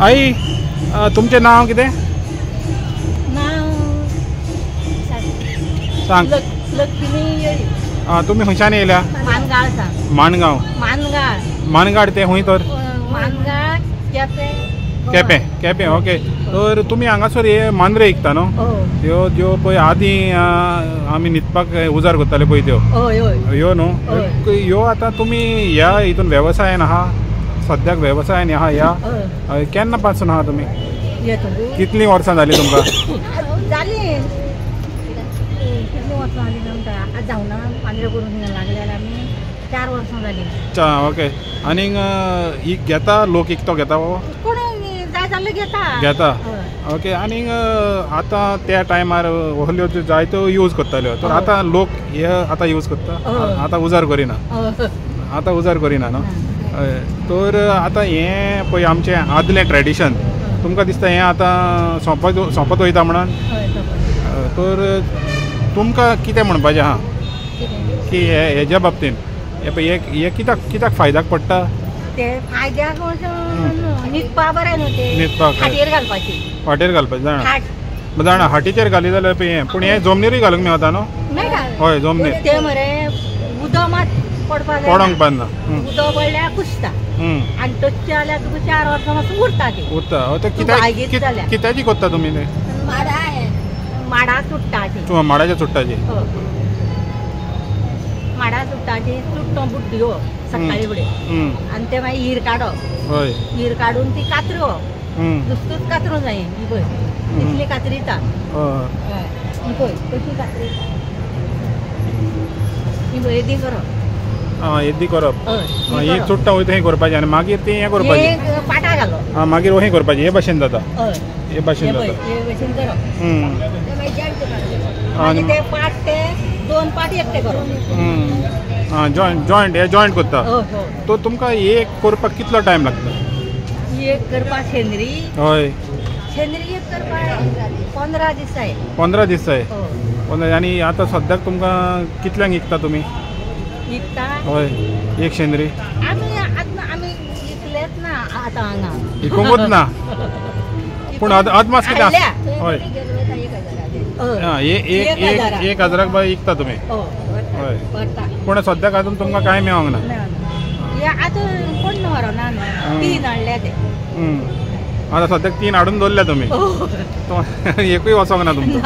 आई तुमचें नांव कितें सांग लक्ष्मी तुमी खंयच्यान येयल्या मानगांव मानगाड ते खंय तर केपें केपें ओके तर तुमी हांगासर हे मांद्रे विकता न्हू ह्यो ज्यो पळय आदीं आमी न्हिदपाक उजार करताले पळय त्यो ह्यो न्हू ह्यो आतां तुमी ह्या हितून वेवसायान आहा सद्याक वेवसायान आहा ह्या केन्ना पासून आहा तुमी कितलीं वर्सां जालीं तुमकां ओके आनीक ही घेता लोक इकतो घेता घेता ओके आनीक आतां त्या टायमार व्हडल्यो जायत्यो यूज करताल्यो तर आतां लोक हे आतां यूज करता आतां उजार करिना आतां उजार करिना न्हू तर आतां हें पळय आमचें आदलें ट्रेडिशन तुमकां दिसता हें आतां सोंपत वयता म्हणून तर तुमकां कितें म्हणपाचें आहा की हेज्या बाबतीन हे कित्याक फायद्याक पडटा फायद्याक न्हिदपा बरें न्हू ते न्हिदपाक फाटीर घालपाची जाणा हाटीचेर घाली जाल्यार पळय हें पूण हें जमनीरूय घालूंक मेळटा न्हू हय जमनीर ते मरे उदक मात पडोंक पावना उदक पडल्यार कुसता आनी तशें जाल्यार तुका 4 वर्सां मातसो उरता ती उरता कित्याची कोत्ता तुमी ते माडा चुट्टाची माडाच्या चुट्टाची माडा चुट्टाची चुट्टो बुड्ड्यो सकाळी फुडें आनी ते मागीर हीर काडप हय हीर काडून ती कातरवप नुस्तेंच कातरूं जाय ही पळय इतली कातरिता ही पळय कशी कातरिता ही पळय येदी करप येदी करप ही चुट्टां वयता हें करपाचें आनी मागीर ती हें करपाचें पाटा घालप मागीर हें करपाचें हे भाशेन जाता हे भाशेन जाता हे भशेन करप आनी ते पाट ते 2 पाट एकटे करप जॉयंट हे जॉयंट करता तो तुमकां एक करपाक कितलो टायम लागता एक करपाक शेंद्री हय शेंद्री एक करपाक 15 दीस जाय 15 दीस जाय आनी आतां सद्याक तुमकां कितल्यांक विकता तुमी विकता हय एक शेंद्री आमी विकलेच ना आतां हांगा विकूंकूच ना पूण अदमास कितें हय एक हजाराक बाय विकता तुमी हय पूण सद्याक आजून तुमकां कांय मेळोंक ना आतां कोण व्हरोना 3 हाडल्या ते आतां सद्याक 3 हाडून दवरल्या तुमी एकूय वचोंक ना तुमकां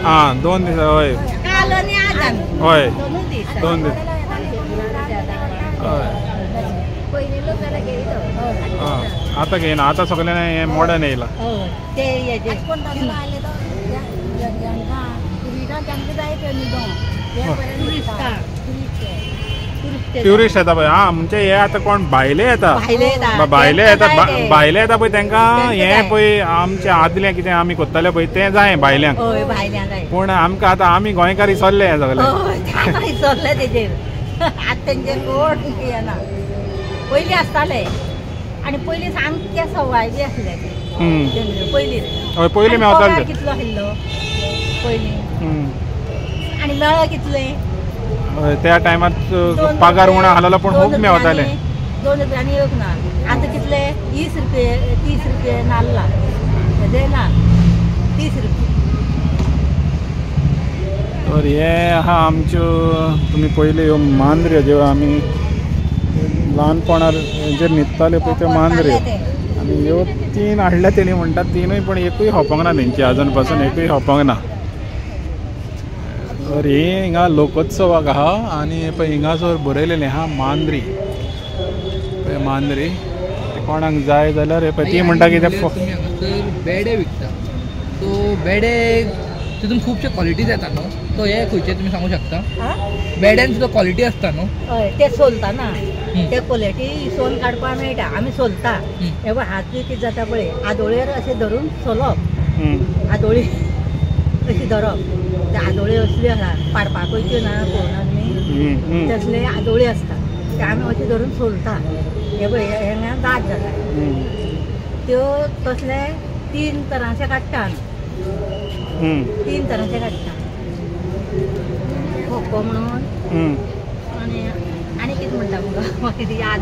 हां 2 दीस हय हय 2 दीस हय आतां घेयना आतां सगळें हें मॉडर्न येयलां ट्युरिस्ट येता पळय म्हणजे हे आतां कोण भायले येता भायले येता पळय तांकां हें पळय आमचें आदलें कितें आमी करताले पळय तें जाय भायल्यांक पूण आमकां आतां आमी गोंयकार इसरले हें सगळें इसरले तेजेर आतां तेंचेर कोण येना पयलीं आसताले आनी पयलीं सामकें सवाय बी आसले पयलीं मेळटाले कितलो आसलो पयलीं आनी मेळ्ळो कितले त्या टायमार पगार उणो आसलेलो पूण खूब मेळटाले 2 रुपयांनी एक ना आतां कितले 20 रुपये 30 रुपये नाल्ला ना 30 रुपये तर हे आहा आमच्यो तुमी पयले ह्यो मांद्र्यो ज्यो आमी ल्हानपणार हेजेर न्हिदताले पळय त्यो मांद्र्यो आनी ह्यो 3 हाडल्या तेणी म्हणटात तिनूय पूण एकूय होपोंक ना तेंची आजून पासून एकूय होपोंक ना तर ही हिंगा लोकोत्सवाक आहा आनी पळय हिंगासर बरयलेलें आहा मांद्री पळय मांद्री कोणाक जाय जाल्यार हे पळय ती म्हणटा की ते बेडे विकता सो बेडे तितून खुबशे क्वॉलिटीज येता न्हू तो हे खंयचे तुमी सांगूंक शकता बेड्यान सुद्दां क्वॉलिटी आसता न्हू ते सोलता ना ते क्वॉलिटी सोल काडपाक मेळटा आमी सोलता हे पळय हात बी कितें जाता पळय आदोळेर अशें धरून सोलप आदोळी अशी धरप ते आदोळी असल्यो आसा पाडपाक वयच्यो ना पळोवना तुमी तसले आदोळी आसता ते आमी अशें धरून सोलता हे पळय हांगा दाट जाता त्यो तसले 3 तरांचे काडटा 3 तरांचे काडटा खोको म्हणून आणि किती म्हणटा म्हाका किती याद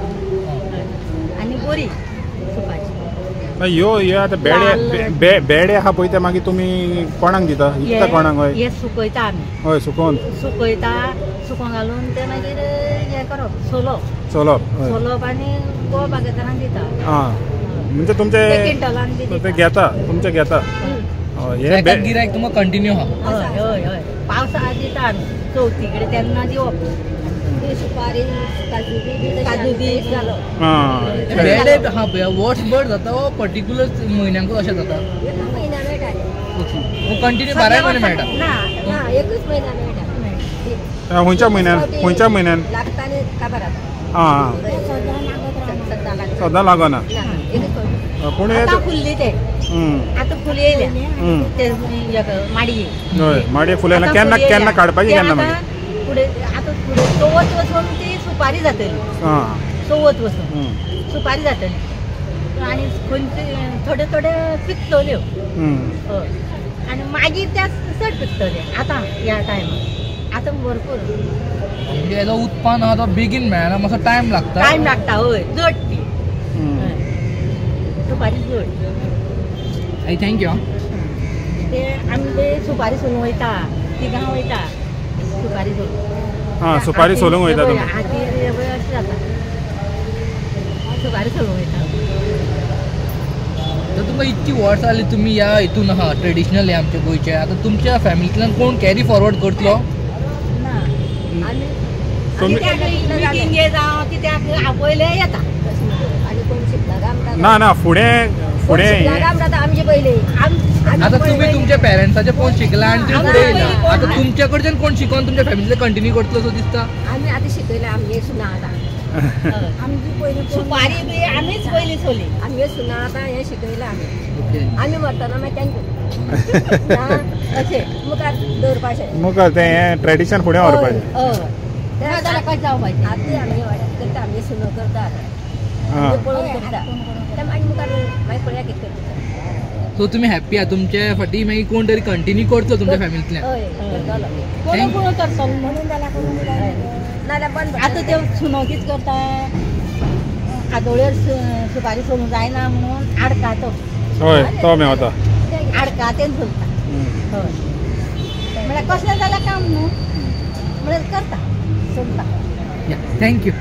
आणि बोरी सुपाची ह्यो आता बेडे आहा पळय ते मागीर तुमी कोणाक दिता इकता कोणाक हय हे सुकयता आमी हय सुकोवन सुकोवन घालून ते मागीर हे करप चलप हय सोलप आनी गोवा बागेतारांक दिता आं म्हणजे तुमचे ते क्विंटलान बी ते दिता. घेता तुमचे घेता हे एका गिरायक तुमकां कंटिन्यू आहा हय पावसाळ्यात दिता आमी चवथी कडेन तेन्ना दिवप सुपारी काजू बी घालप हां बेडे हा पळय वर्सभर जाता वो पर्टिक्युलर म्हयन्यांकूच अशें जाता म्हयन्या मेळटा कंटिन्यू 12 म्हयने मेळटा ना एकूच म्हयन्या मेळटा खंयच्या म्हयन्यान लागता आनी काबार जाता आं सदां लागना पूण हे आतां फुल्ली ते आतां फुली येयल्या ते माडये हय माडये फुलायला केन्ना काडपाची केन्ना मागीर फुडें चवथ वचून ती सुपारी जातली आं चवथ वचून सुपारी जातली आनी खंयचे थोडे पिकतल्यो हय आनी मागीर त्या चड पिकतले आतां ह्या टायमार आतां भरपूर म्हणजे हेजो उत्पन्न आहा तो बेगीन मेळना मातसो टायम लागता हय जड ती सुपारी जड आई थँक्यू ते आमी ते सुपारी सोलूंक वयता तिगां वयता सुपारी सोलूंक हां सुपारी सोलूंक वयता तुमी हाती अशें जाता सुपारी सोलूंक वयता तर तुमकां इतकी वर्सां जाली तुमी ह्या हितून आहा ट्रेडिशनल हे आमचे गोंयचे आतां तुमच्या फॅमिलींतल्यान कोण कॅरी फॉरवर्ड करतलो ना आमी मिटींगे जावं कित्याक आपयले येता आनी कोण शिकता ना फुडें आमचे पयले आता तुम्ही तुमच्या पेरेंट्साचे कोण शिकला आणि ते पुढे येयला आता तुमच्या कडच्यान कोण शिकून तुमच्या फॅमिलीचे कंटिन्यू करतलो सो दिसता आमी आतां शिकयला आमगे सुना आतां आमची पयली सुपारी बी आमीच पयली सोली आमगे सुना आतां हें शिकयला आमी व्हरतना मागीर तेंकां अशें मुखार दवरपाचें मुखार तें ट्रेडिशन फुडें व्हरपाचें जाल्यार कशें जावपाचें आतां आमगे वाड्यार करता आमगे सुनो करता आतां पळोवन करता तें मागीर मुखार मागीर पळया कितें करता सो तुम्ही हॅप्पी आहा तुमच्या फाटी मागीर कोण तरी कंटिन्यू करतलो तुमच्या फॅमिलींतल्यान आतां ते सुनो कितें करता कादोळ्यो सुपारी सोलूंक जायना म्हणून आडका तो हय तो मेवता आडका तें सोलता हय म्हळ्यार कसलें जाल्यार काम न्हू म्हळ्यार करता सोलता थँक्यू